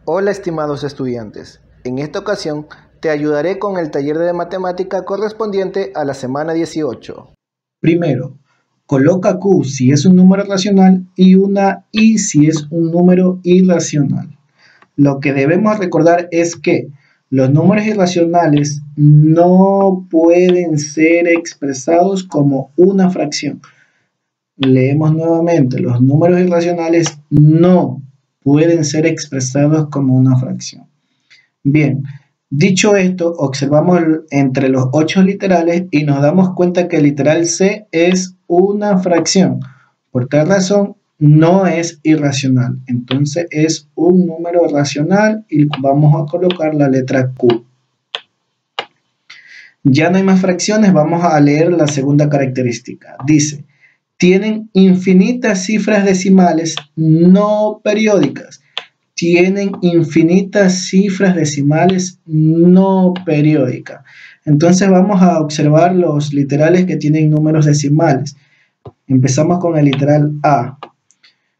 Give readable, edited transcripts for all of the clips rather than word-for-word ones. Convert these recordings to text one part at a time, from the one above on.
Hola estimados estudiantes, en esta ocasión te ayudaré con el taller de matemática correspondiente a la semana 18. Primero, coloca Q si es un número racional y una I si es un número irracional. Lo que debemos recordar es que los números irracionales no pueden ser expresados como una fracción. Leemos nuevamente, los números irracionales no pueden ser expresados como una fracción. Bien, dicho esto, observamos entre los 8 literales y nos damos cuenta que el literal C es una fracción. Por tal razón, no es irracional. Entonces es un número racional y vamos a colocar la letra Q. Ya no hay más fracciones, vamos a leer la segunda característica. Dice, tienen infinitas cifras decimales no periódicas. Tienen infinitas cifras decimales no periódicas. Entonces vamos a observar los literales que tienen números decimales. Empezamos con el literal A.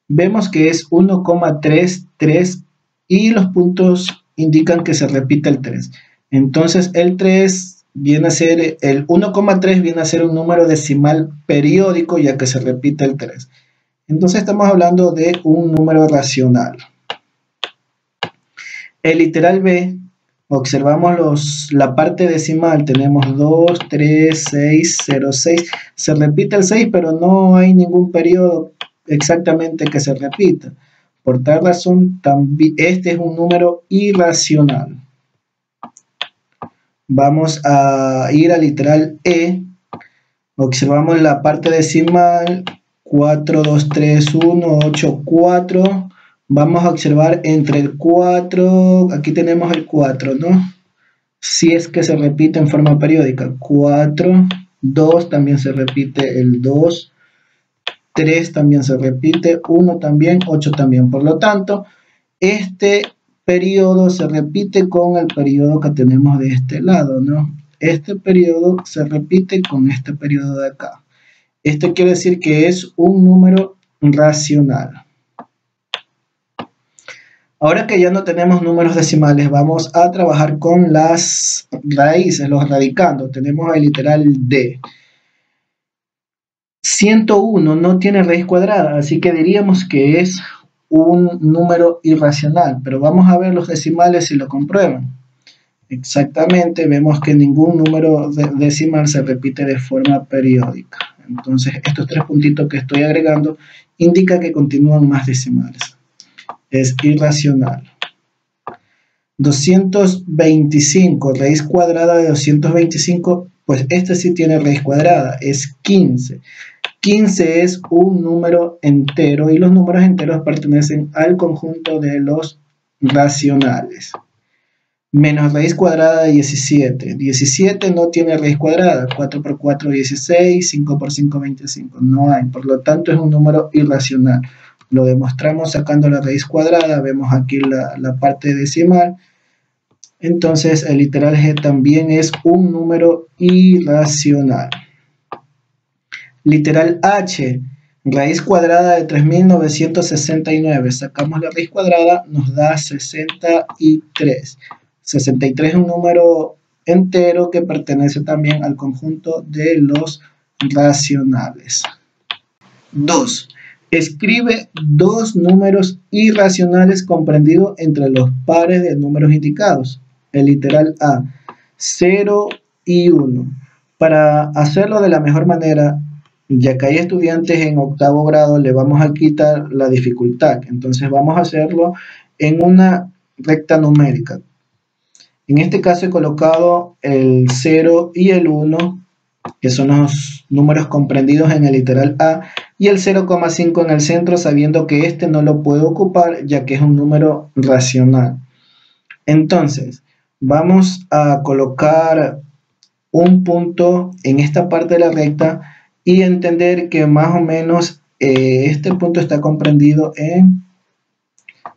Vemos que es 1,33 y los puntos indican que se repite el 3. Entonces el 3 viene a ser, el 1,3 viene a ser un número decimal periódico ya que se repite el 3. Entonces estamos hablando de un número racional. El literal B, observamos la parte decimal, tenemos 2, 3, 6, 0, 6. Se repite el 6, pero no hay ningún periodo exactamente que se repita. Por tal razón, este es un número irracional. Vamos a ir al literal E. Observamos la parte decimal, 4, 2, 3, 1, 8, 4. Vamos a observar entre el 4, aquí tenemos el 4, ¿no? Si es que se repite en forma periódica. 4, 2 también se repite el 2, 3 también se repite, 1 también, 8 también. Por lo tanto, este periodo se repite con el periodo que tenemos de este lado, ¿no? Este periodo se repite con este periodo de acá. Esto quiere decir que es un número racional. Ahora que ya no tenemos números decimales, vamos a trabajar con las raíces, los radicandos. Tenemos el literal D. 101 no tiene raíz cuadrada, así que diríamos que es un número irracional. Pero vamos a ver los decimales si lo comprueban. Exactamente, vemos que ningún número decimal se repite de forma periódica. Entonces, estos 3 puntitos que estoy agregando indican que continúan más decimales. Es irracional. 225, raíz cuadrada de 225, pues este sí tiene raíz cuadrada, es 15. 15 es un número entero y los números enteros pertenecen al conjunto de los racionales. Menos raíz cuadrada de 17. 17 no tiene raíz cuadrada, 4 por 4, 16, 5 por 5, 25. No hay, por lo tanto es un número irracional. Lo demostramos sacando la raíz cuadrada, vemos aquí la parte decimal. Entonces el literal G también es un número irracional. Literal H, raíz cuadrada de 3969. Sacamos la raíz cuadrada, nos da 63. 63 es un número entero que pertenece también al conjunto de los racionales. 2. Escribe 2 números irracionales comprendidos entre los pares de números indicados. El literal A, 0 y 1. Para hacerlo de la mejor manera, ya que hay estudiantes en 8º grado, le vamos a quitar la dificultad. Entonces vamos a hacerlo en una recta numérica. En este caso he colocado el 0 y el 1, que son los números comprendidos en el literal A, y el 0,5 en el centro, sabiendo que este no lo puedo ocupar, ya que es un número racional. Entonces, vamos a colocar un punto en esta parte de la recta y entender que más o menos este punto está comprendido en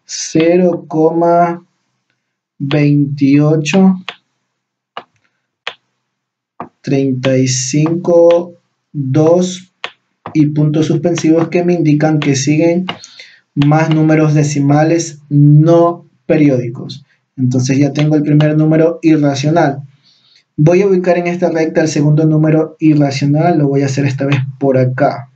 0,28, 35, 2 y puntos suspensivos que me indican que siguen más números decimales no periódicos. Entonces ya tengo el primer número irracional. Voy a ubicar en esta recta el segundo número irracional, lo voy a hacer esta vez por acá.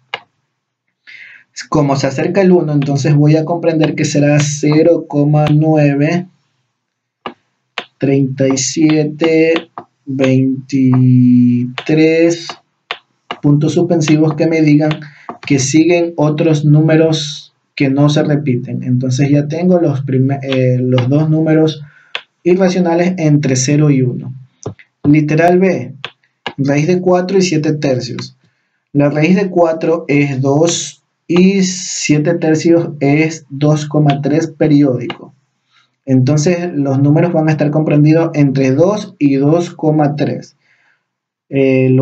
Como se acerca el 1, entonces voy a comprender que será 0,93723 puntos suspensivos que me digan que siguen otros números que no se repiten. Entonces ya tengo los dos números irracionales entre 0 y 1. Literal B, raíz de 4 y 7 tercios. La raíz de 4 es 2 y 7 tercios es 2,3 periódico. Entonces los números van a estar comprendidos entre 2 y 2,3. El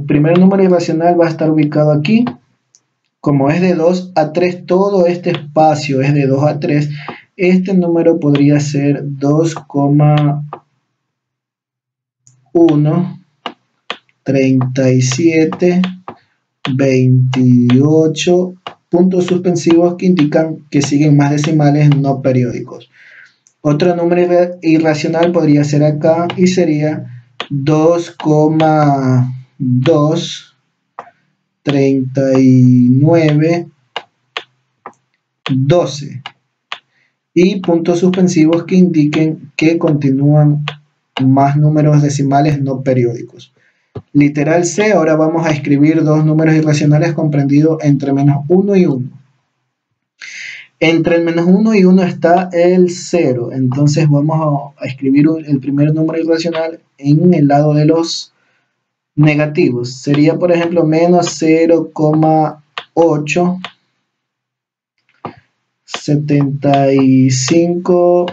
primer número irracional va a estar ubicado aquí. Como es de 2 a 3, todo este espacio es de 2 a 3. Este número podría ser 2,1, 37, 28 puntos suspensivos que indican que siguen más decimales no periódicos. Otro número irracional podría ser acá y sería 2,2, 39, 12 y puntos suspensivos que indiquen que continúan más números decimales no periódicos. Literal C, ahora vamos a escribir dos números irracionales comprendidos entre menos 1 y 1. Entre el menos 1 y 1 está el 0, entonces vamos a escribir el primer número irracional en el lado de los negativos. Sería, por ejemplo, menos 0,8, 75,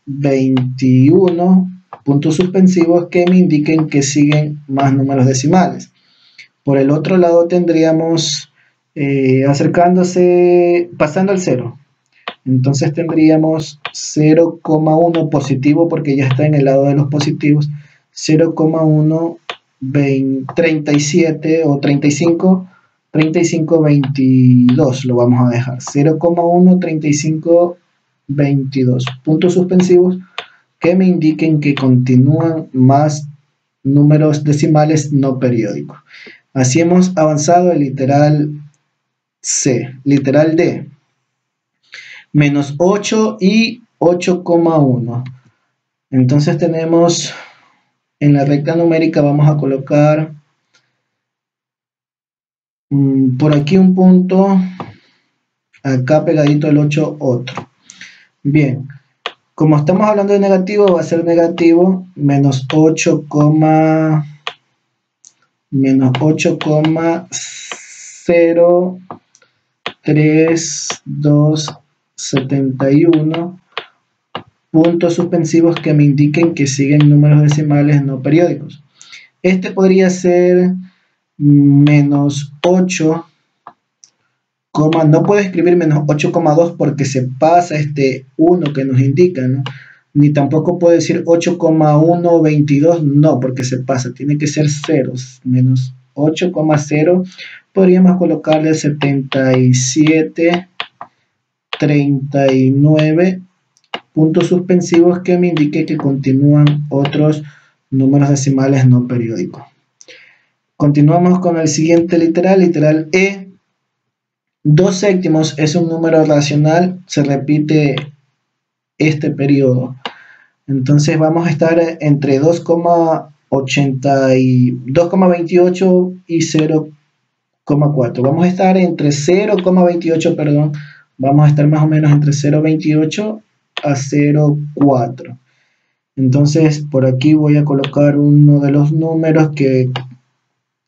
21 puntos suspensivos que me indiquen que siguen más números decimales. Por el otro lado tendríamos pasando al 0. Entonces tendríamos 0,1 positivo porque ya está en el lado de los positivos. 0,1, 37 o 35, 22 lo vamos a dejar. 0,1, 35, 22 puntos suspensivos que me indiquen que continúan más números decimales no periódicos. Así hemos avanzado el literal C. Literal D, menos 8 y 8,1. Entonces tenemos en la recta numérica, vamos a colocar por aquí un punto, acá pegadito el 8 otro. Bien, como estamos hablando de negativo, va a ser negativo menos 8,03271 puntos suspensivos que me indiquen que siguen números decimales no periódicos. Este podría ser menos 8, no puedo escribir menos 8,2 porque se pasa este 1 que nos indica, ¿no? Ni tampoco puedo decir 8,122, no, porque se pasa, tiene que ser ceros, menos 8,0, podríamos colocarle 77, 39 puntos suspensivos que me indique que continúan otros números decimales no periódicos. Continuamos con el siguiente literal, literal E. 2 séptimos es un número racional, se repite este periodo. Entonces vamos a estar entre 2,28 y 0,4. Vamos a estar entre 0,28, perdón, vamos a estar más o menos entre 0,28 a 0,4. Entonces por aquí voy a colocar uno de los números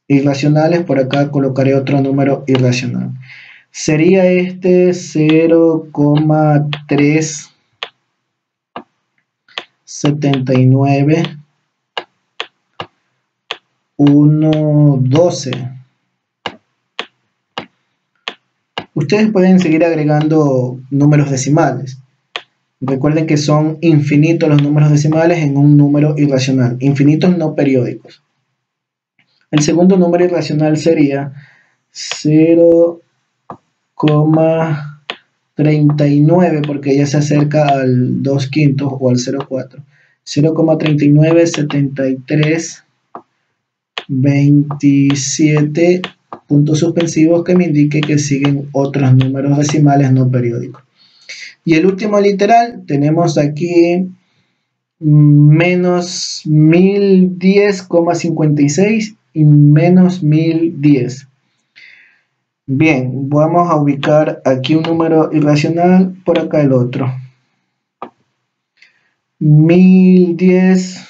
irracionales, por acá colocaré otro número irracional. Sería este 0,379 112. Ustedes pueden seguir agregando números decimales. Recuerden que son infinitos los números decimales en un número irracional, infinitos no periódicos. El segundo número irracional sería 0,3 0,39 porque ya se acerca al 2/5 o al 0,4. 0,3973 27 puntos suspensivos que me indique que siguen otros números decimales no periódicos. Y el último literal tenemos aquí menos 1010,56 y menos 1010. Bien, vamos a ubicar aquí un número irracional, por acá el otro. 1010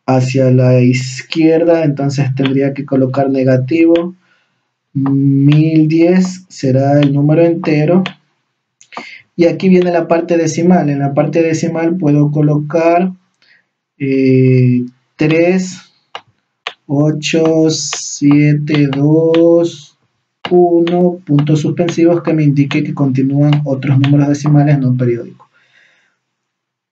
hacia la izquierda, entonces tendría que colocar negativo. 1010 será el número entero. Y aquí viene la parte decimal. En la parte decimal puedo colocar 3, 8, 7, 2, 1, puntos suspensivos que me indique que continúan otros números decimales no periódicos.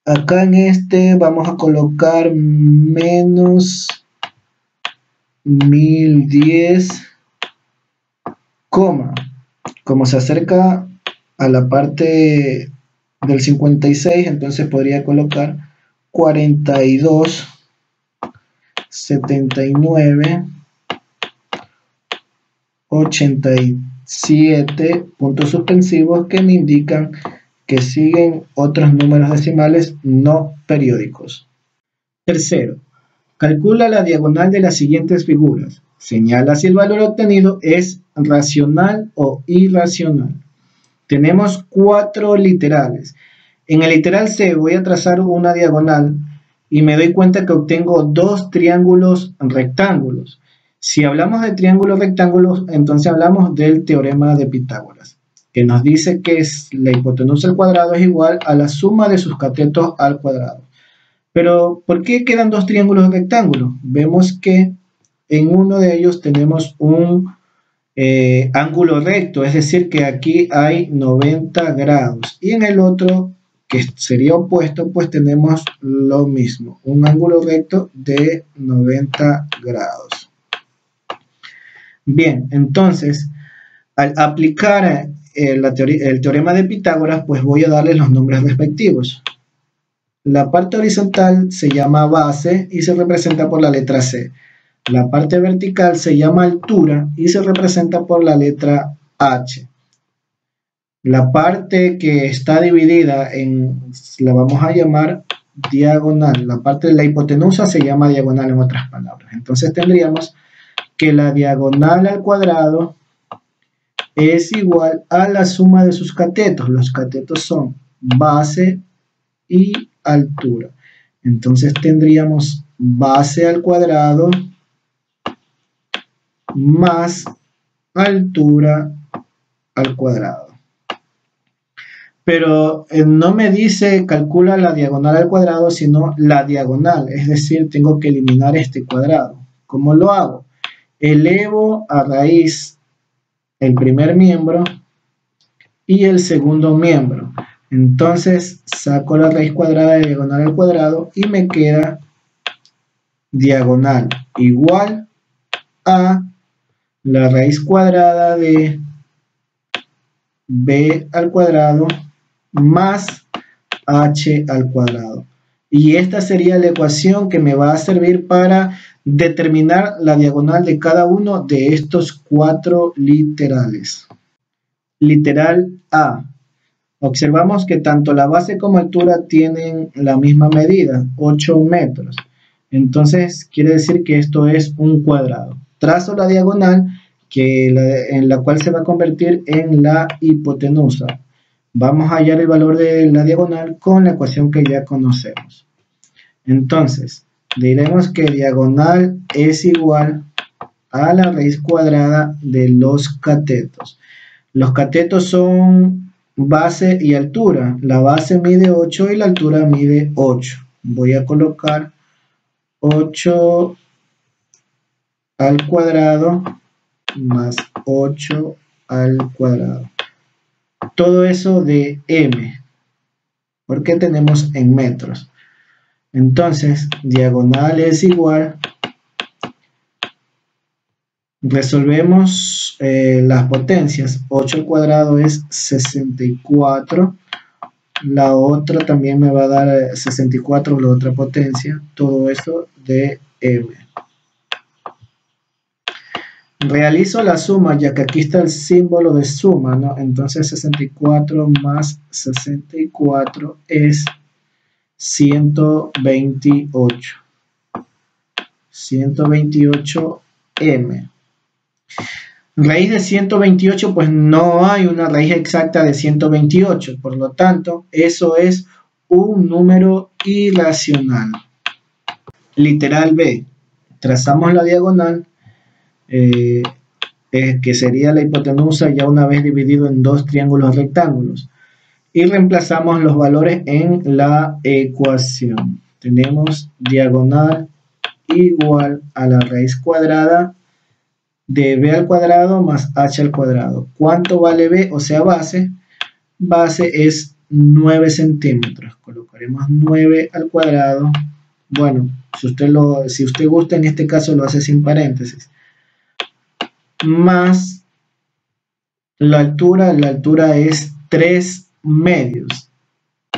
Acá en este vamos a colocar menos 1010, como se acerca a la parte del 56, entonces podría colocar 42, 79, 87 puntos suspensivos que me indican que siguen otros números decimales no periódicos. Tercero, calcula la diagonal de las siguientes figuras. Señala si el valor obtenido es racional o irracional. Tenemos 4 literales. En el literal C voy a trazar una diagonal y me doy cuenta que obtengo 2 triángulos rectángulos. Si hablamos de triángulos rectángulos, entonces hablamos del teorema de Pitágoras, que nos dice que la hipotenusa al cuadrado es igual a la suma de sus catetos al cuadrado. Pero, ¿por qué quedan 2 triángulos rectángulos? Vemos que en uno de ellos tenemos un ángulo recto, es decir, que aquí hay 90 grados. Y en el otro, que sería opuesto, pues tenemos lo mismo, un ángulo recto de 90 grados. Bien, entonces, al aplicar el teorema de Pitágoras, pues voy a darle los nombres respectivos. La parte horizontal se llama base y se representa por la letra C. La parte vertical se llama altura y se representa por la letra H. La parte que está dividida la vamos a llamar diagonal. La parte de la hipotenusa se llama diagonal en otras palabras. Entonces tendríamos que la diagonal al cuadrado es igual a la suma de sus catetos. Los catetos son base y altura. Entonces tendríamos base al cuadrado más altura al cuadrado. Pero no me dice calcula la diagonal al cuadrado, sino la diagonal, es decir, tengo que eliminar este cuadrado. ¿Cómo lo hago? Elevo a raíz el primer miembro y el segundo miembro. Entonces saco la raíz cuadrada de diagonal al cuadrado y me queda diagonal igual a la raíz cuadrada de b al cuadrado más h al cuadrado. Y esta sería la ecuación que me va a servir para determinar la diagonal de cada uno de estos 4 literales. Literal A. Observamos que tanto la base como altura tienen la misma medida, 8 metros. Entonces quiere decir que esto es un cuadrado. Trazo la diagonal en la cual se va a convertir en la hipotenusa. Vamos a hallar el valor de la diagonal con la ecuación que ya conocemos. Entonces, diremos que diagonal es igual a la raíz cuadrada de los catetos. Los catetos son base y altura. La base mide 8 y la altura mide 8. Voy a colocar 8 al cuadrado más 8 al cuadrado. Todo eso de m, porque tenemos en metros. Entonces, diagonal es igual Resolvemos las potencias. 8 al cuadrado es 64. La otra también me va a dar 64, la otra potencia. Todo esto de m. Realizo la suma, ya que aquí está el símbolo de suma, ¿no? Entonces 64 más 64 es 128. 128m. Raíz de 128, pues no hay una raíz exacta de 128. Por lo tanto, eso es un número irracional. Literal B. Trazamos la diagonal, que sería la hipotenusa ya una vez dividido en dos triángulos rectángulos. Y reemplazamos los valores en la ecuación. Tenemos diagonal igual a la raíz cuadrada de b al cuadrado más h al cuadrado. ¿Cuánto vale b? O sea, base. Base es 9 centímetros. Colocaremos 9 al cuadrado. Bueno, si usted gusta, en este caso lo hace sin paréntesis. Más la altura es 3 medios.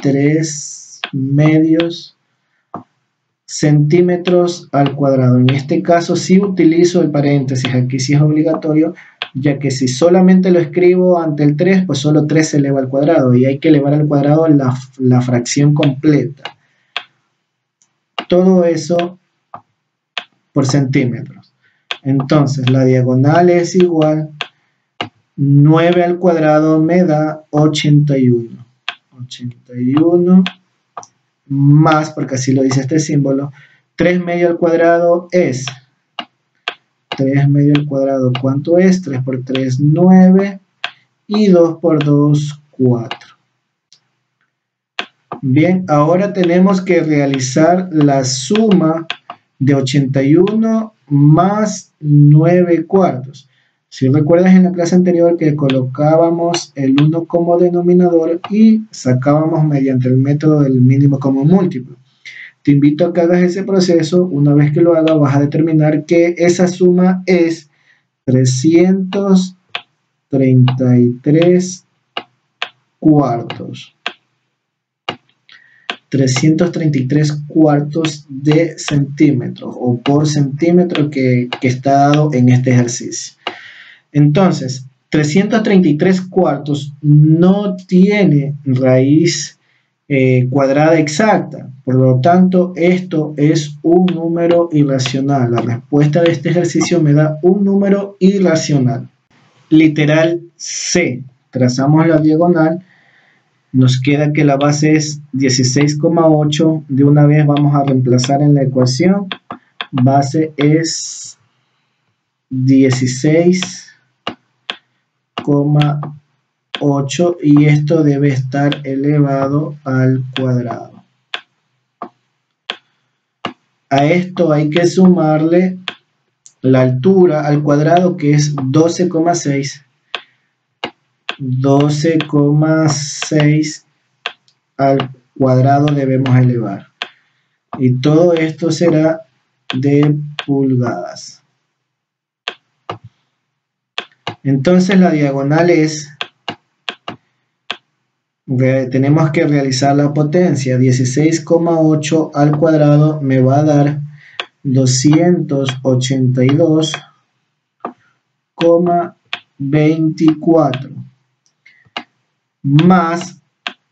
3 medios centímetros al cuadrado. En este caso sí utilizo el paréntesis, aquí sí es obligatorio, ya que si solamente lo escribo ante el 3, pues solo 3 se eleva al cuadrado y hay que elevar al cuadrado la fracción completa. Todo eso por centímetros. Entonces la diagonal es igual, 9 al cuadrado me da 81. 81 más, porque así lo dice este símbolo, 3 medio al cuadrado es 3 medio al cuadrado, ¿cuánto es? 3 por 3, 9, y 2 por 2, 4. Bien, ahora tenemos que realizar la suma de 81 más 9 cuartos. Si recuerdas en la clase anterior que colocábamos el 1 como denominador y sacábamos mediante el método del mínimo común múltiplo. Te invito a que hagas ese proceso. Una vez que lo hagas vas a determinar que esa suma es 333 cuartos. 333 cuartos de centímetro o por centímetro que está dado en este ejercicio. Entonces, 333 cuartos no tiene raíz cuadrada exacta. Por lo tanto, esto es un número irracional. La respuesta de este ejercicio me da un número irracional. Literal C. Trazamos la diagonal. Nos queda que la base es 16,8. De una vez vamos a reemplazar en la ecuación. Base es 16,8 y esto debe estar elevado al cuadrado. A esto hay que sumarle la altura al cuadrado, que es 12,6. 12,6 al cuadrado debemos elevar. Y todo esto será de pulgadas. Entonces la diagonal es, tenemos que realizar la potencia, 16,8 al cuadrado me va a dar 282,24 más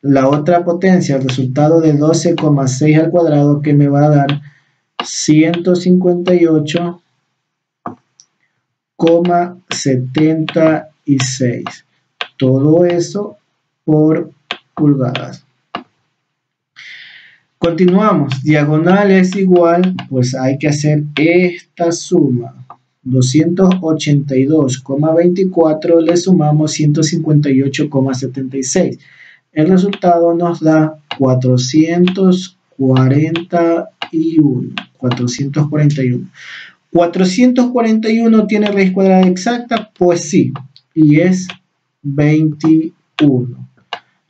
la otra potencia, el resultado de 12,6 al cuadrado, que me va a dar 158,76. Todo eso por pulgadas. Continuamos. Diagonal es igual, pues hay que hacer esta suma. 282,24 le sumamos 158,76. El resultado nos da 441. 441 tiene raíz cuadrada exacta, pues sí, y es 21.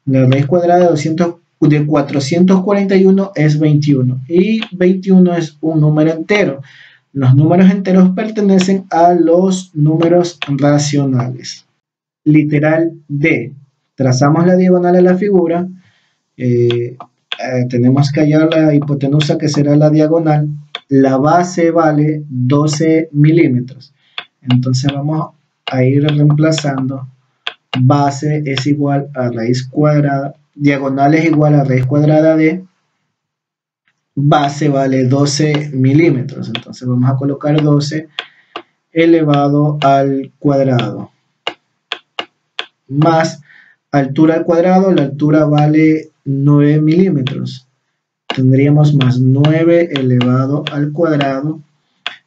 La raíz cuadrada de 441 es 21 y 21 es un número entero. Los números enteros pertenecen a los números racionales. Literal D. Trazamos la diagonal a la figura. Tenemos que hallar la hipotenusa, que será la diagonal. La base vale 12 milímetros. Entonces vamos a ir reemplazando. Base es igual a raíz cuadrada. Diagonal es igual a raíz cuadrada de. Base vale 12 milímetros. Entonces vamos a colocar 12 elevado al cuadrado. Más altura al cuadrado. La altura vale 9 milímetros. Tendríamos más 9 elevado al cuadrado.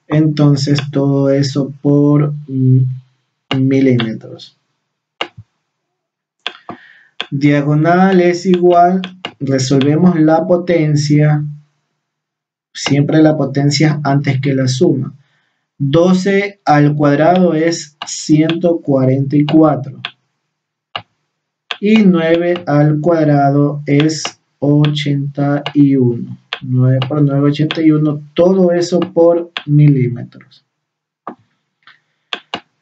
Entonces todo eso por milímetros. Diagonal es igual, resolvemos la potencia, siempre la potencia antes que la suma. 12 al cuadrado es 144. Y 9 al cuadrado es 81. 9 por 9, 81. Todo eso por milímetros.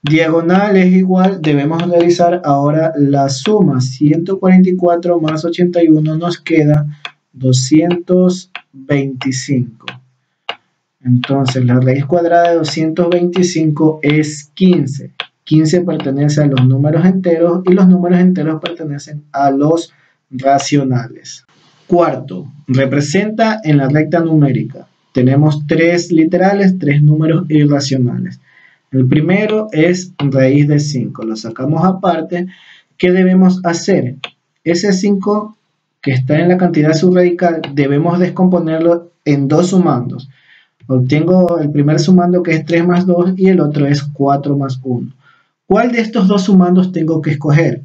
Diagonal es igual, debemos realizar ahora la suma. 144 más 81 nos queda 225. Entonces la raíz cuadrada de 225 es 15. 15 pertenece a los números enteros y los números enteros pertenecen a los racionales. Cuarto, representa en la recta numérica. Tenemos 3 literales, 3 números irracionales. El primero es raíz de 5. Lo sacamos aparte. ¿Qué debemos hacer? Ese 5 que está en la cantidad subradical debemos descomponerlo en dos sumandos. Obtengo el primer sumando, que es 3 más 2, y el otro es 4 más 1. ¿Cuál de estos dos sumandos tengo que escoger?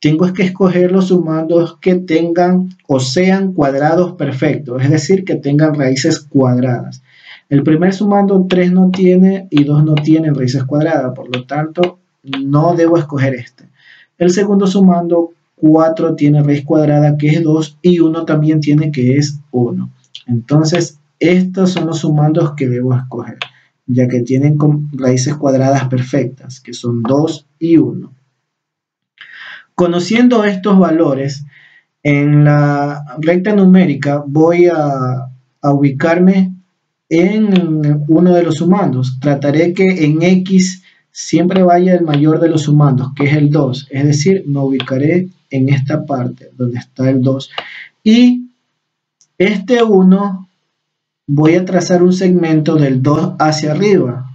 Tengo que escoger los sumandos que tengan o sean cuadrados perfectos, es decir, que tengan raíces cuadradas. El primer sumando 3 no tiene y 2 no tienen raíces cuadradas, por lo tanto no debo escoger este. El segundo sumando 4 tiene raíz cuadrada, que es 2, y 1 también tiene, que es 1. Entonces estos son los sumandos que debo escoger, ya que tienen raíces cuadradas perfectas, que son 2 y 1. Conociendo estos valores, en la recta numérica voy a ubicarme en uno de los sumandos. Trataré que en X siempre vaya el mayor de los sumandos, que es el 2. Es decir, me ubicaré en esta parte donde está el 2. Y este 1 voy a trazar un segmento del 2 hacia arriba.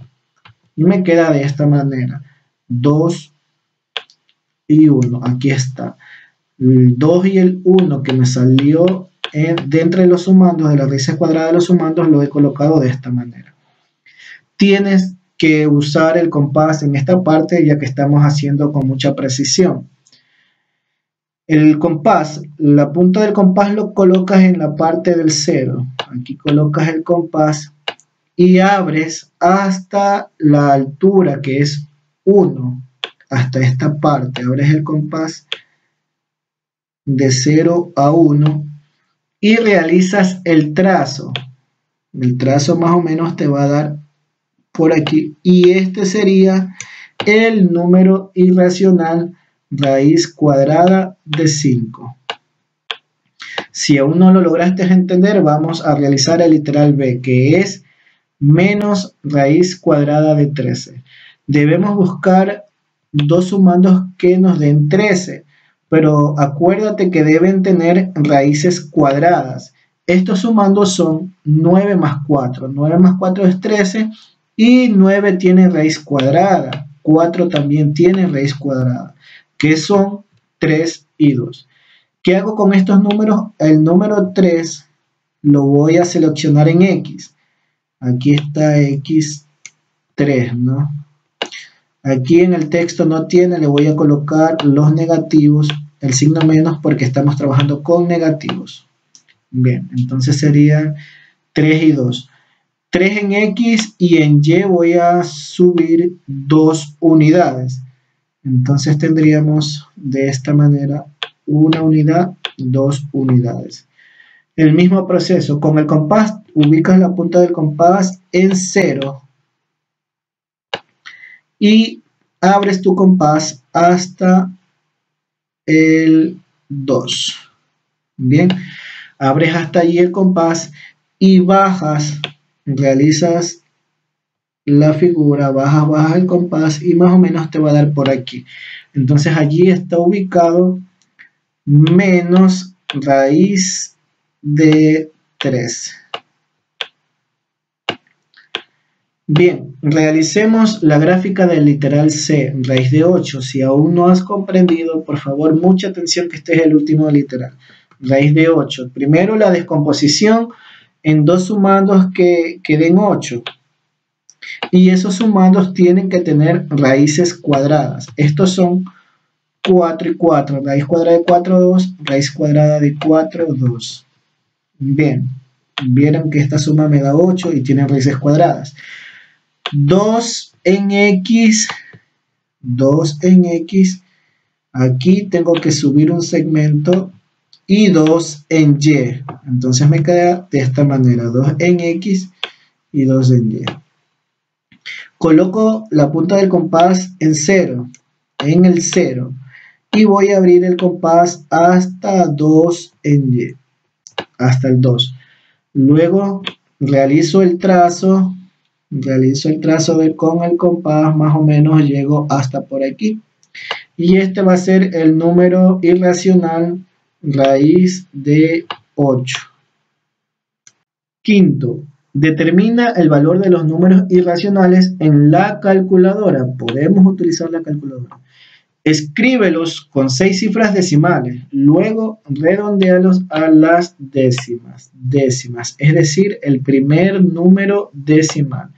Y me queda de esta manera. 2 y 1. Aquí está. El 2 y el 1 que me salió de entre los sumandos, de la raíz cuadrada de los sumandos, lo he colocado de esta manera. Tienes que usar el compás en esta parte, ya que estamos haciendo con mucha precisión. El compás, la punta del compás lo colocas en la parte del 0. Aquí colocas el compás y abres hasta la altura, que es 1, hasta esta parte. Abres el compás de 0 a 1 y realizas el trazo. El trazo más o menos te va a dar por aquí, y este sería el número irracional raíz cuadrada de 5. Si aún no lo lograste entender, vamos a realizar el literal B, que es menos raíz cuadrada de 13. Debemos buscar dos sumandos que nos den 13, pero acuérdate que deben tener raíces cuadradas. Estos sumandos son 9 más 4. 9 más 4 es 13 y 9 tiene raíz cuadrada. 4 también tiene raíz cuadrada, que son 3 y 2. ¿Qué hago con estos números? El número 3 lo voy a seleccionar en X. Aquí está X3, ¿no? Aquí en el texto no tiene, le voy a colocar los negativos, el signo menos, porque estamos trabajando con negativos. Bien, entonces serían 3 y 2. 3 en X y en Y voy a subir 2 unidades. Entonces tendríamos de esta manera 1 unidad, 2 unidades. El mismo proceso, con el compás, ubicas la punta del compás en 0 y abres tu compás hasta el 2. Bien, abres hasta allí el compás y bajas, realizas la figura, bajas el compás y más o menos te va a dar por aquí. Entonces allí está ubicado menos raíz de 3. Bien, realicemos la gráfica del literal C, raíz de 8. Si aún no has comprendido, por favor, mucha atención que este es el último literal. Raíz de 8. Primero la descomposición en dos sumandos que den 8. Y esos sumandos tienen que tener raíces cuadradas. Estos son 4 y 4. Raíz cuadrada de 4, 2. Raíz cuadrada de 4, 2. Bien, vieron que esta suma me da 8 y tiene raíces cuadradas. 2 en X, 2 en X, aquí tengo que subir un segmento y 2 en Y, entonces me queda de esta manera, 2 en X y 2 en Y. Coloco la punta del compás en 0, en el 0, y voy a abrir el compás hasta 2 en Y, hasta el 2. Luego realizo el trazo con el compás, más o menos llego hasta por aquí. Y este va a ser el número irracional raíz de 8. Quinto, determina el valor de los números irracionales en la calculadora. Podemos utilizar la calculadora. Escríbelos con 6 cifras decimales, luego redondealos a las décimas, es decir, el primer número decimal.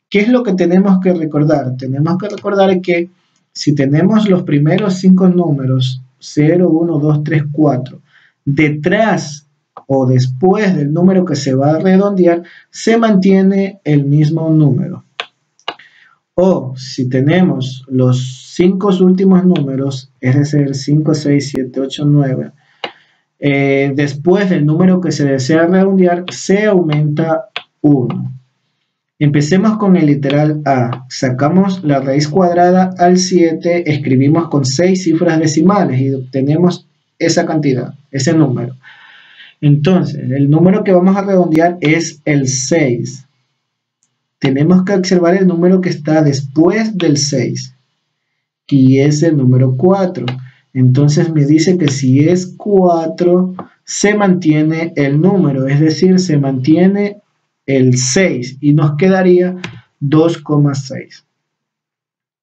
¿Qué es lo que tenemos que recordar? Tenemos que recordar que si tenemos los primeros 5 números, 0, 1, 2, 3, 4, detrás o después del número que se va a redondear, se mantiene el mismo número. O si tenemos los 5 últimos números, es decir, 5, 6, 7, 8, 9, después del número que se desea redondear, se aumenta 1. Empecemos con el literal A. Sacamos la raíz cuadrada al 7, escribimos con 6 cifras decimales y obtenemos esa cantidad, ese número. Entonces, el número que vamos a redondear es el 6. Tenemos que observar el número que está después del 6, y es el número 4. Entonces me dice que si es 4, se mantiene el número, es decir, se mantiene el 6, y nos quedaría 2,6.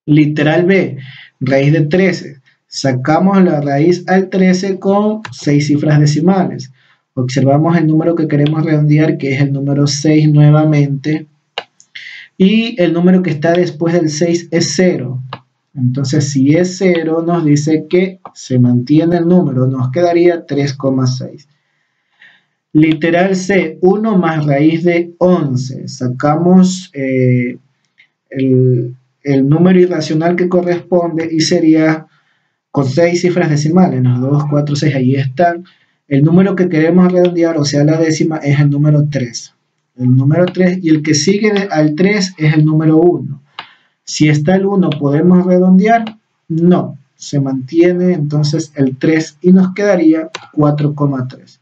Literal B, raíz de 13. Sacamos la raíz al 13 con 6 cifras decimales. Observamos el número que queremos redondear, que es el número 6 nuevamente. Y el número que está después del 6 es 0. Entonces, si es 0, nos dice que se mantiene el número. Nos quedaría 3,6. Literal C, 1 más raíz de 11. Sacamos el número irracional que corresponde y sería con 6 cifras decimales. 2, 4, 6, ahí están. El número que queremos redondear, o sea, la décima, es el número 3. El número 3, y el que sigue al 3 es el número 1. Si está el 1, ¿podemos redondear? No, se mantiene entonces el 3 y nos quedaría 4,3.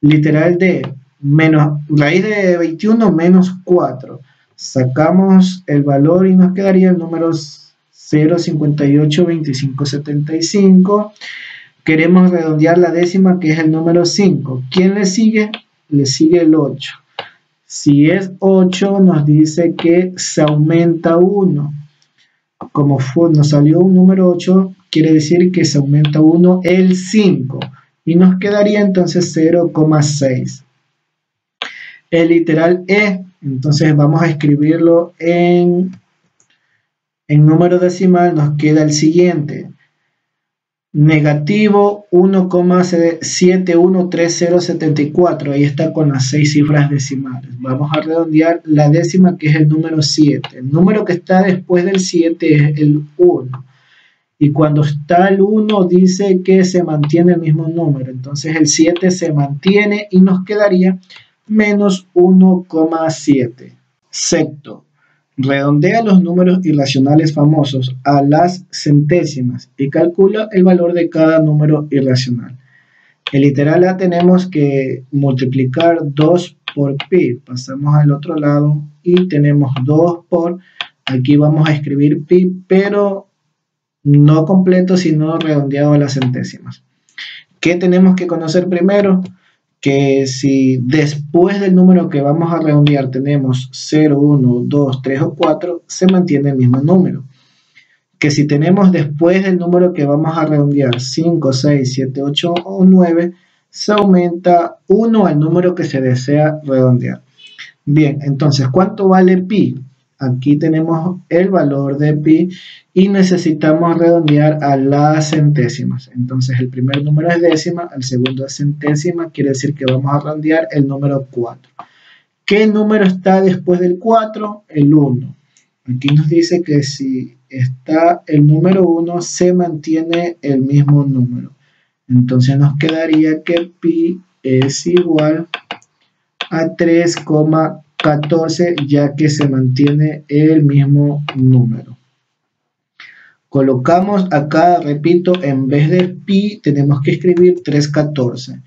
Literal D, menos raíz de 21 menos 4. Sacamos el valor y nos quedaría el número 0,582575. Queremos redondear la décima, que es el número 5. ¿Quién le sigue? Le sigue el 8. Si es 8, nos dice que se aumenta 1. Como nos salió un número 8, quiere decir que se aumenta 1 el 5. Y nos quedaría entonces 0,6. El literal E, entonces vamos a escribirlo en número decimal, nos queda el siguiente. Negativo 1,713074, ahí está con las 6 cifras decimales. Vamos a redondear la décima, que es el número 7. El número que está después del 7 es el 1. Y cuando está el 1 dice que se mantiene el mismo número. Entonces el 7 se mantiene y nos quedaría menos 1,7. Sexto, redondea los números irracionales famosos a las centésimas y calcula el valor de cada número irracional. En literal A tenemos que multiplicar 2 por pi. Pasamos al otro lado y tenemos 2 por... Aquí vamos a escribir pi, pero no completo, sino redondeado a las centésimas. ¿Qué tenemos que conocer primero? Que si después del número que vamos a redondear tenemos 0, 1, 2, 3 o 4, se mantiene el mismo número. Que si tenemos después del número que vamos a redondear 5, 6, 7, 8 o 9, se aumenta 1 al número que se desea redondear. Bien, entonces, ¿cuánto vale pi? Aquí tenemos el valor de pi y necesitamos redondear a las centésimas. Entonces el primer número es décima, el segundo es centésima, quiere decir que vamos a redondear el número 4. ¿Qué número está después del 4? El 1. Aquí nos dice que si está el número 1 se mantiene el mismo número. Entonces nos quedaría que pi es igual a 3,14 ya que se mantiene el mismo número. Colocamos acá, repito, en vez de pi tenemos que escribir 3,14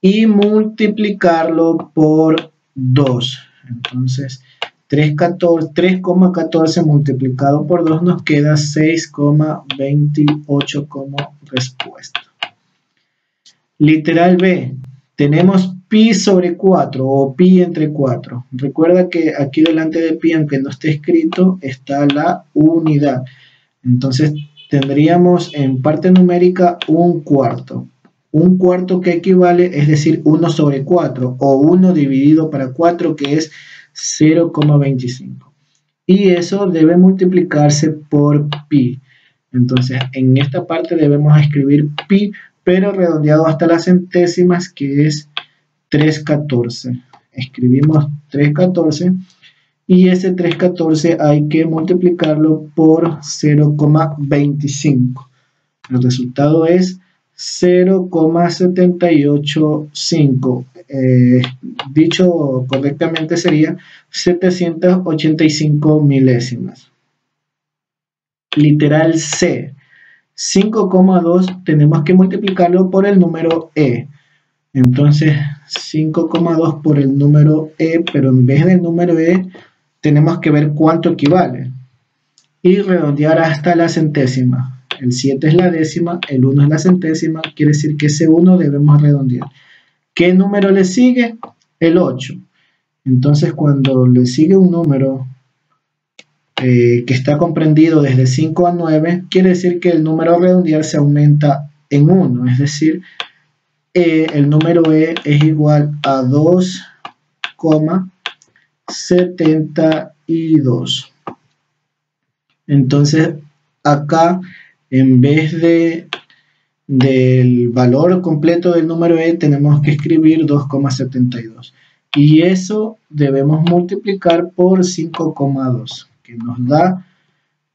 y multiplicarlo por 2. Entonces 3,14 multiplicado por 2 nos queda 6,28 como respuesta. Literal B, tenemos pi sobre 4 o pi entre 4. Recuerda que aquí delante de pi, aunque no esté escrito, está la unidad. Entonces tendríamos en parte numérica un cuarto. Un cuarto que equivale, es decir, 1 sobre 4 o 1 dividido para 4 que es 0,25. Y eso debe multiplicarse por pi. Entonces en esta parte debemos escribir pi, pero redondeado hasta las centésimas que es 3,14. Escribimos 3,14 y ese 3,14 hay que multiplicarlo por 0,25. El resultado es 0,785. Dicho correctamente sería 785 milésimas. Literal C. 5,2 tenemos que multiplicarlo por el número E. Entonces 5,2 por el número E, pero en vez del número E tenemos que ver cuánto equivale y redondear hasta la centésima. El 7 es la décima, el 1 es la centésima, quiere decir que ese 1 debemos redondear. ¿Qué número le sigue? El 8. Entonces cuando le sigue un número que está comprendido desde 5 a 9, quiere decir que el número a redondear se aumenta en 1, es decir, el número E es igual a 2,72. Entonces acá en vez del valor completo del número E tenemos que escribir 2,72 y eso debemos multiplicar por 5,2 que nos da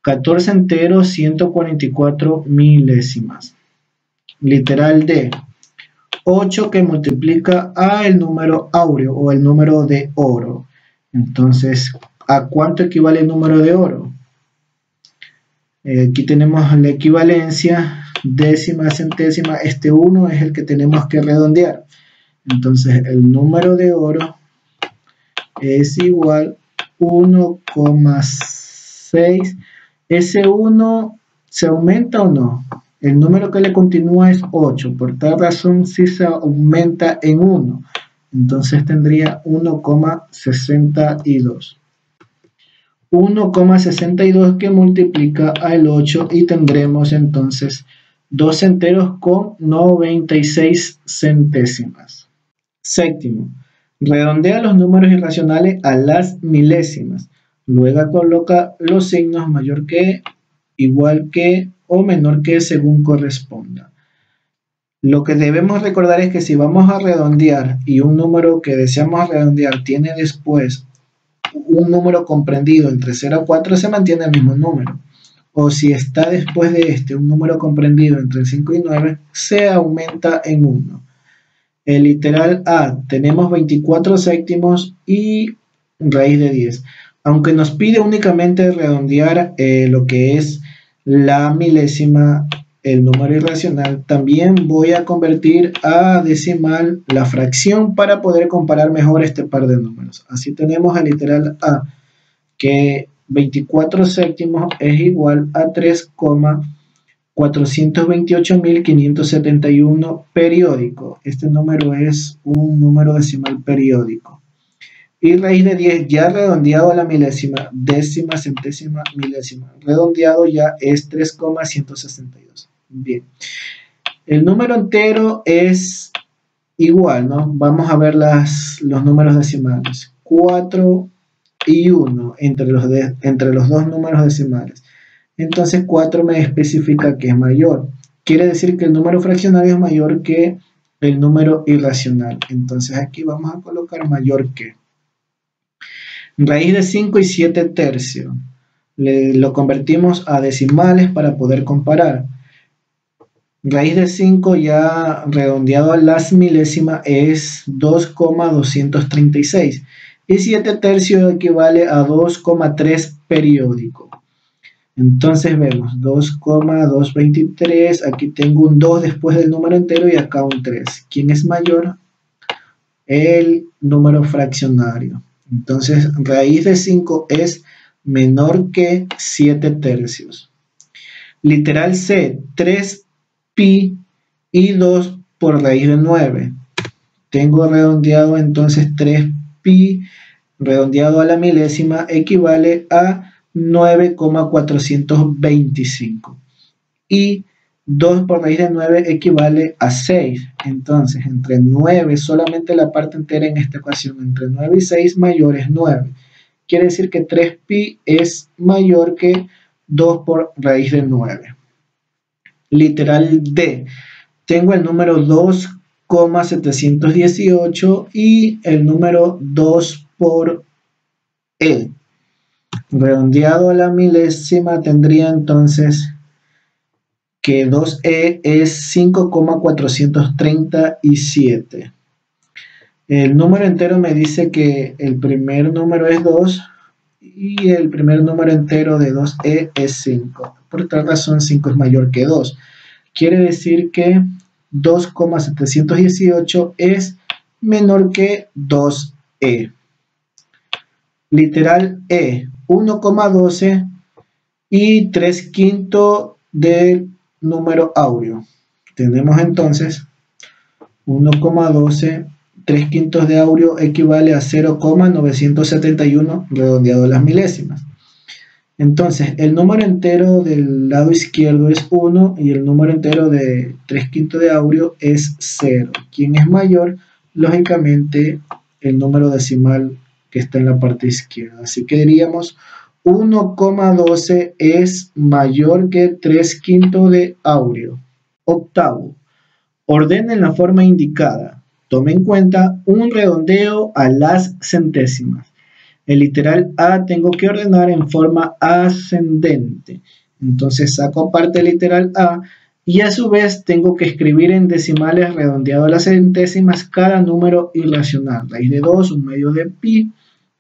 14 enteros 144 milésimas. Literal D. 8 que multiplica a el número áureo o el número de oro. Entonces, ¿a cuánto equivale el número de oro? Aquí tenemos la equivalencia, décima, centésima. Este 1 es el que tenemos que redondear. Entonces, el número de oro es igual a 1,6. ¿Ese 1 se aumenta o no? El número que le continúa es 8, por tal razón sí se aumenta en 1. Entonces tendría 1,62. 1,62 que multiplica al 8 y tendremos entonces 2 enteros con 96 centésimas. Séptimo, redondea los números irracionales a las milésimas. Luego coloca los signos mayor que, igual que o menor que según corresponda. Lo que debemos recordar es que si vamos a redondear y un número que deseamos redondear tiene después un número comprendido entre 0 a 4, se mantiene el mismo número. o si está después de este un número comprendido entre el 5 y 9, se aumenta en 1. El literal A, tenemos 24 séptimos y raíz de 10. Aunque nos pide únicamente redondear lo que es la milésima, el número irracional, también voy a convertir a decimal la fracción para poder comparar mejor este par de números. Así tenemos el literal A, que 24 séptimos es igual a 3,428.571 periódico. Este número es un número decimal periódico. Y raíz de 10 ya redondeado a la milésima, décima, centésima, milésima. Redondeado ya es 3,162. Bien. El número entero es igual, ¿no? Vamos a ver los números decimales. 4 y 1 entre los dos números decimales. Entonces 4 me especifica que es mayor. Quiere decir que el número fraccionario es mayor que el número irracional. Entonces aquí vamos a colocar mayor que. Raíz de 5 y 7 tercios. Lo convertimos a decimales para poder comparar. Raíz de 5 ya redondeado a las milésimas es 2,236. Y 7 tercios equivale a 2,3 periódico. Entonces vemos 2,223. Aquí tengo un 2 después del número entero y acá un 3. ¿Quién es mayor? El número fraccionario. Entonces, raíz de 5 es menor que 7 tercios. Literal C, 3pi y 2 por raíz de 9. Tengo redondeado entonces 3pi, redondeado a la milésima, equivale a 9,425. Y 2 por raíz de 9 equivale a 6. Entonces, entre 9, solamente la parte entera en esta ecuación, entre 9 y 6 mayor es 9. Quiere decir que 3pi es mayor que 2 por raíz de 9. Literal D. Tengo el número 2,718 y el número 2 por E. Redondeado a la milésima tendría entonces que 2e es 5,437. El número entero me dice que el primer número es 2 y el primer número entero de 2e es 5. Por tal razón 5 es mayor que 2. Quiere decir que 2,718 es menor que 2e. Literal E, 1,12 y 3/5 del número áureo. Tenemos entonces 1,12, 3/5 de áureo equivale a 0,971 redondeado a las milésimas. Entonces el número entero del lado izquierdo es 1 y el número entero de 3/5 de áureo es 0. ¿Quién es mayor? Lógicamente el número decimal que está en la parte izquierda. Así que diríamos 1,12 es mayor que 3/5 de áureo. Octavo, ordene en la forma indicada. Tome en cuenta un redondeo a las centésimas. El literal A tengo que ordenar en forma ascendente. Entonces saco aparte el literal A y a su vez tengo que escribir en decimales redondeado a las centésimas cada número irracional. Raíz de 2, un medio de pi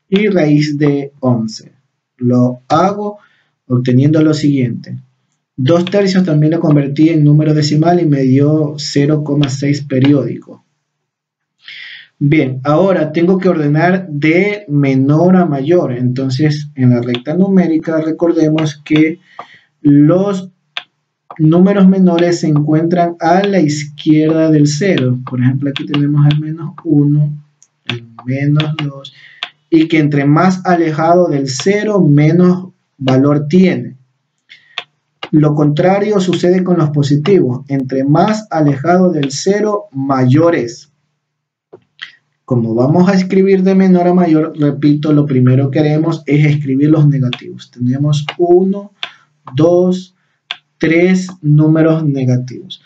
y raíz de 11. Lo hago obteniendo lo siguiente. 2 tercios también lo convertí en número decimal y me dio 0,6 periódico. Bien, ahora tengo que ordenar de menor a mayor. Entonces, en la recta numérica recordemos que los números menores se encuentran a la izquierda del 0. Por ejemplo, aquí tenemos el menos 1, el menos 2. Y que entre más alejado del 0, menos valor tiene. Lo contrario sucede con los positivos. Entre más alejado del 0, mayor es. Como vamos a escribir de menor a mayor, repito, lo primero que haremos es escribir los negativos. Tenemos 1, 2, 3 números negativos.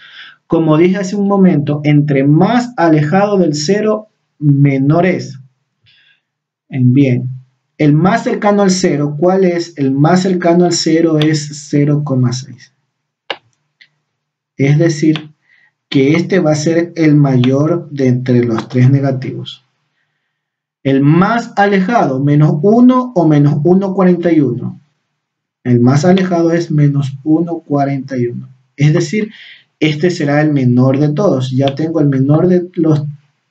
Como dije hace un momento, entre más alejado del 0, menor es. Bien, El más cercano al 0, ¿cuál es? El más cercano al 0 es 0,6. Es decir, que este va a ser el mayor de entre los tres negativos. El más alejado, menos 1 o menos 1,41. El más alejado es menos 1,41. Es decir, este será el menor de todos. Ya tengo el menor de los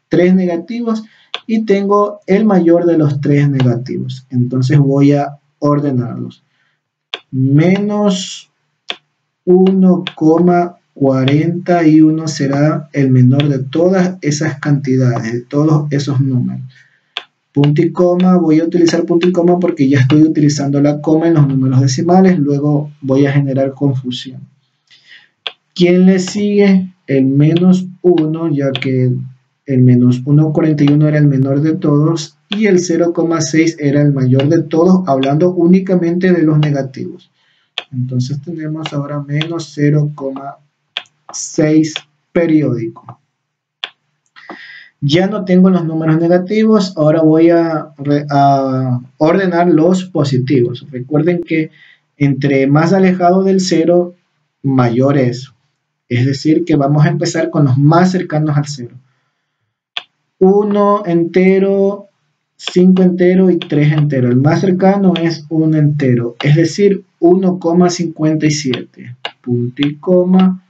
tres negativos y tengo el mayor de los tres negativos. Entonces voy a ordenarlos. Menos 1,41 será el menor de todas esas cantidades, de todos esos números. Punto y coma, voy a utilizar punto y coma porque ya estoy utilizando la coma en los números decimales, luego voy a generar confusión. ¿Quién le sigue? El menos 1, ya que el menos 1,41 era el menor de todos y el 0,6 era el mayor de todos, hablando únicamente de los negativos. Entonces tenemos ahora menos 0,6 periódico. Ya no tengo los números negativos, ahora voy a ordenar los positivos. Recuerden que entre más alejado del 0, mayor es. Es decir, que vamos a empezar con los más cercanos al 0. 1 entero, 5 entero y 3 entero. El más cercano es 1 entero, es decir, 1,57. Punto y coma,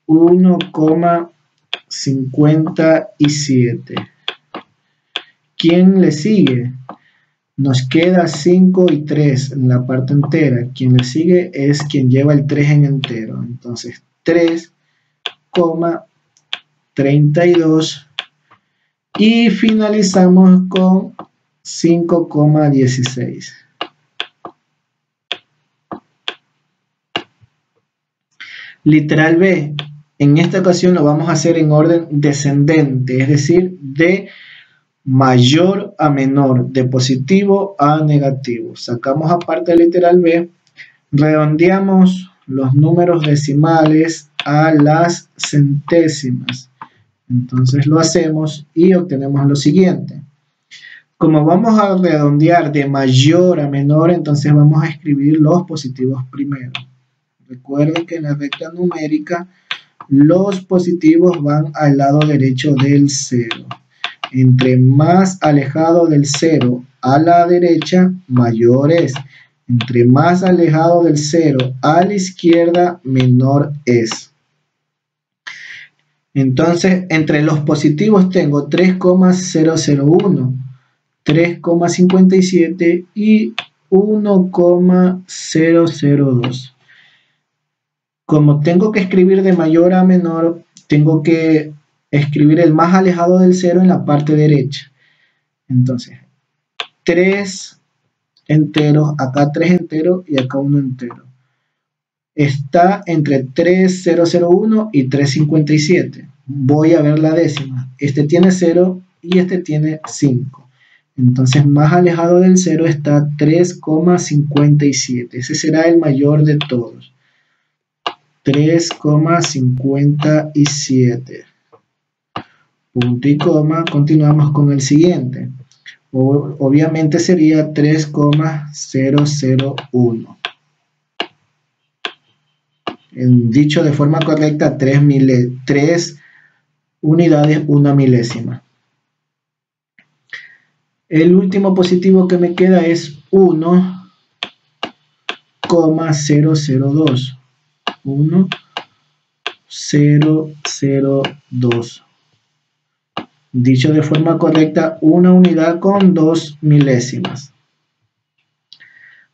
1,57. ¿Quién le sigue? Nos queda 5 y 3 en la parte entera. Quien le sigue es quien lleva el 3 en entero. Entonces 3,32 y finalizamos con 5,16. Literal B. En esta ocasión lo vamos a hacer en orden descendente, es decir, de mayor a menor, de positivo a negativo. Sacamos aparte el literal B, redondeamos los números decimales a las centésimas. Entonces lo hacemos y obtenemos lo siguiente. Como vamos a redondear de mayor a menor, entonces vamos a escribir los positivos primero. Recuerden que en la recta numérica los positivos van al lado derecho del 0. Entre más alejado del 0 a la derecha, mayor es. Entre más alejado del 0 a la izquierda, menor es. Entonces, entre los positivos tengo 3,001, 3,57 y 1,002. Como tengo que escribir de mayor a menor, tengo que escribir el más alejado del 0 en la parte derecha. Entonces, 3 enteros, acá 3 enteros y acá 1 entero. Está entre 3,001 y 3,57. Voy a ver la décima. Este tiene 0 y este tiene 5. Entonces, más alejado del 0 está 3,57. Ese será el mayor de todos. 3,57. Punto y coma. Continuamos con el siguiente. Obviamente sería 3,001. Dicho de forma correcta, 3 unidades, una milésima. El último positivo que me queda es 1,002. 1,002. Dicho de forma correcta, una unidad con 2 milésimas.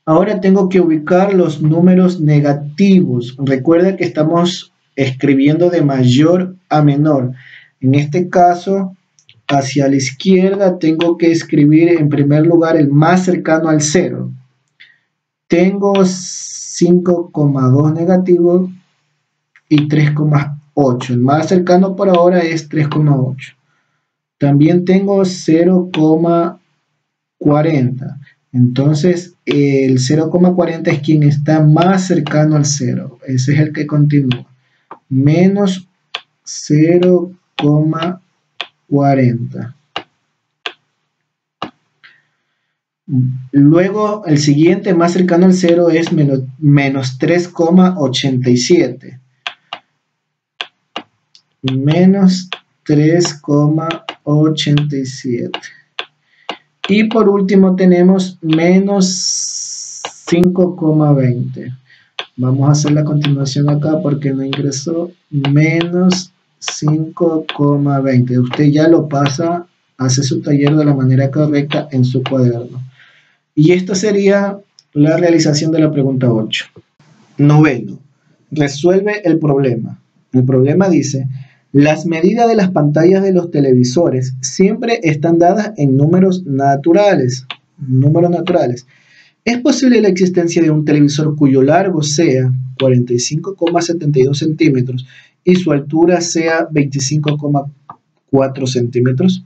Ahora tengo que ubicar los números negativos. Recuerda que estamos escribiendo de mayor a menor. En este caso, hacia la izquierda tengo que escribir en primer lugar el más cercano al 0. Tengo 5,2 negativo y 3,8. El más cercano por ahora es 3,8. También tengo 0,40. Entonces, el 0,40 es quien está más cercano al 0. Ese es el que continúa. Menos 0,40. Luego, el siguiente más cercano al 0 es menos 3,87. Menos 3,87. Y por último tenemos menos 5,20. Vamos a hacer la continuación acá porque no ingresó. Menos 5,20. Usted ya lo pasa, hace su taller de la manera correcta en su cuaderno. Y esto sería la realización de la pregunta 8. Noveno. Resuelve el problema. El problema dice: las medidas de las pantallas de los televisores siempre están dadas en números naturales. ¿Es posible la existencia de un televisor cuyo largo sea 45,72 centímetros y su altura sea 25,4 centímetros?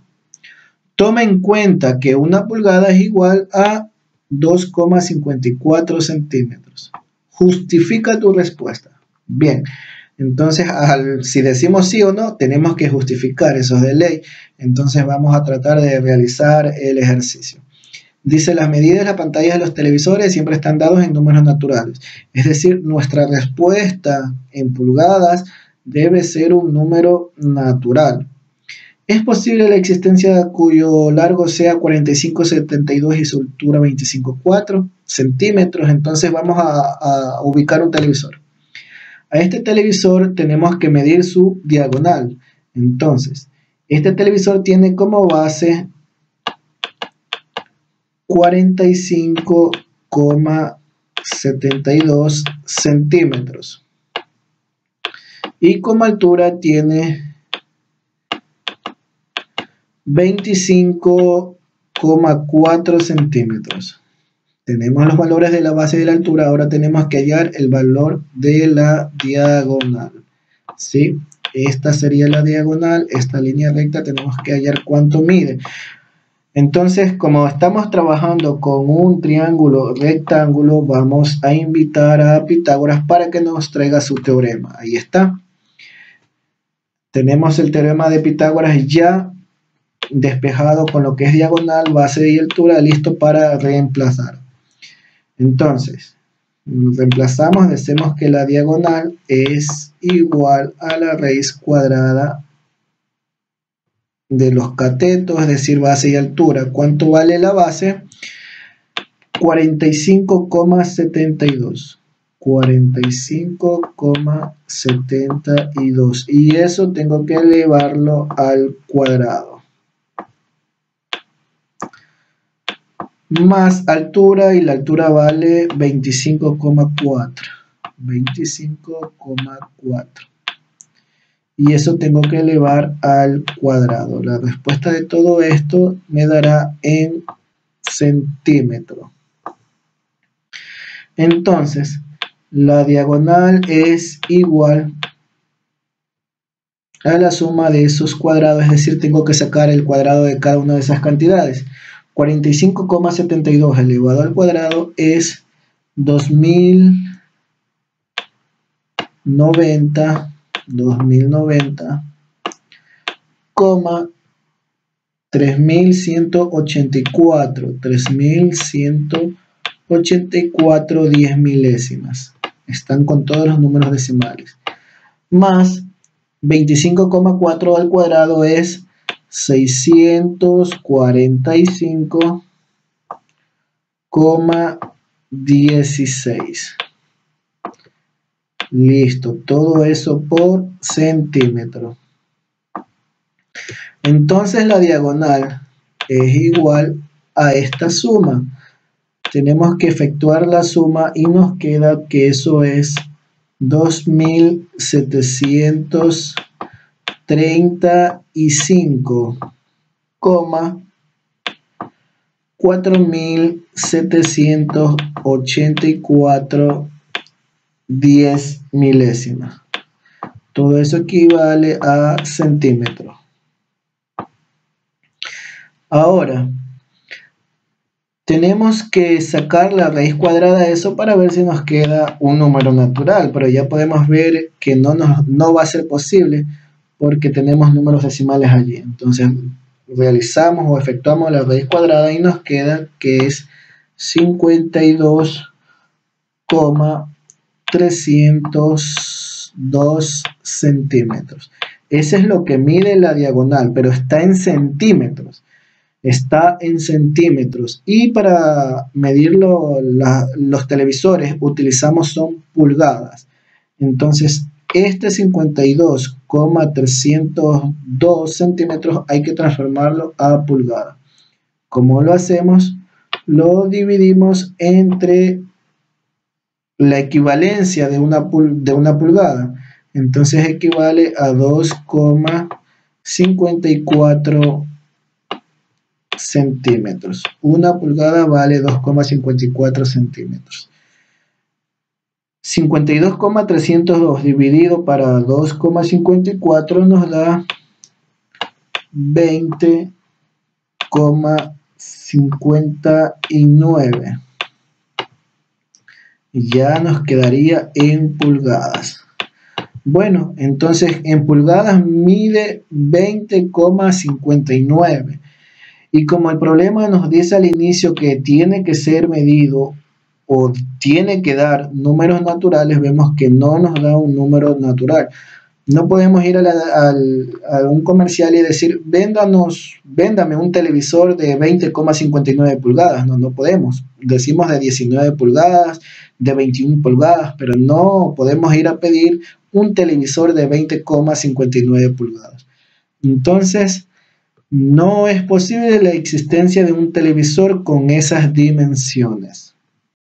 Toma en cuenta que una pulgada es igual a 2,54 centímetros. Justifica tu respuesta. Bien, entonces si decimos sí o no, tenemos que justificar, eso es de ley. Entonces vamos a tratar de realizar el ejercicio. Dice: las medidas de las pantallas de los televisores siempre están dados en números naturales. Es decir, nuestra respuesta en pulgadas debe ser un número natural. ¿Es posible la existencia cuyo largo sea 45,72 y su altura 25,4 centímetros? Entonces vamos a ubicar un televisor. A este televisor tenemos que medir su diagonal. Entonces, este televisor tiene como base 45,72 centímetros. Y como altura tiene 25,4 centímetros. Tenemos los valores de la base y de la altura. Ahora tenemos que hallar el valor de la diagonal. ¿Sí? Esta sería la diagonal. Esta línea recta tenemos que hallar cuánto mide. Entonces, como estamos trabajando con un triángulo rectángulo, vamos a invitar a Pitágoras para que nos traiga su teorema. Ahí está. Tenemos el teorema de Pitágoras ya despejado con lo que es diagonal, base y altura, listo para reemplazar. Entonces, reemplazamos, decimos que la diagonal es igual a la raíz cuadrada de los catetos, es decir, base y altura. ¿Cuánto vale la base? 45,72. 45,72. Y eso tengo que elevarlo al cuadrado. Más altura, y la altura vale 25,4. 25,4. Y eso tengo que elevar al cuadrado. La respuesta de todo esto me dará en centímetros. Entonces, la diagonal es igual a la suma de esos cuadrados, es decir, tengo que sacar el cuadrado de cada una de esas cantidades. 45,72 elevado al cuadrado es 2090, 3184 10 milésimas. Están con todos los números decimales. Más 25,4 al cuadrado es 645,16. Listo, todo eso por centímetro. Entonces la diagonal es igual a esta suma. Tenemos que efectuar la suma y nos queda que eso es 2735,4784 10 milésimas. Todo eso equivale a centímetros. Ahora, tenemos que sacar la raíz cuadrada de eso para ver si nos queda un número natural, pero ya podemos ver que no va a ser posible porque tenemos números decimales allí. Entonces, realizamos o efectuamos la raíz cuadrada y nos queda que es 52,302 centímetros. Ese es lo que mide la diagonal, pero está en centímetros. Está en centímetros. Y para medirlo, los televisores utilizamos son pulgadas. Entonces, este 52,302 centímetros hay que transformarlo a pulgada. ¿Cómo lo hacemos? Lo dividimos entre la equivalencia de una pulgada. Entonces equivale a 2,54 centímetros. Una pulgada vale 2,54 centímetros. 52,302 dividido para 2,54 nos da 20,59. Ya nos quedaría en pulgadas. Bueno, entonces en pulgadas mide 20,59. Y como el problema nos dice al inicio que tiene que ser medido o tiene que dar números naturales, vemos que no nos da un número natural. No podemos ir a un comercial y decir, véndame un televisor de 20,59 pulgadas. No podemos. Decimos de 19 pulgadas, de 21 pulgadas, pero no podemos ir a pedir un televisor de 20,59 pulgadas. Entonces, no es posible la existencia de un televisor con esas dimensiones.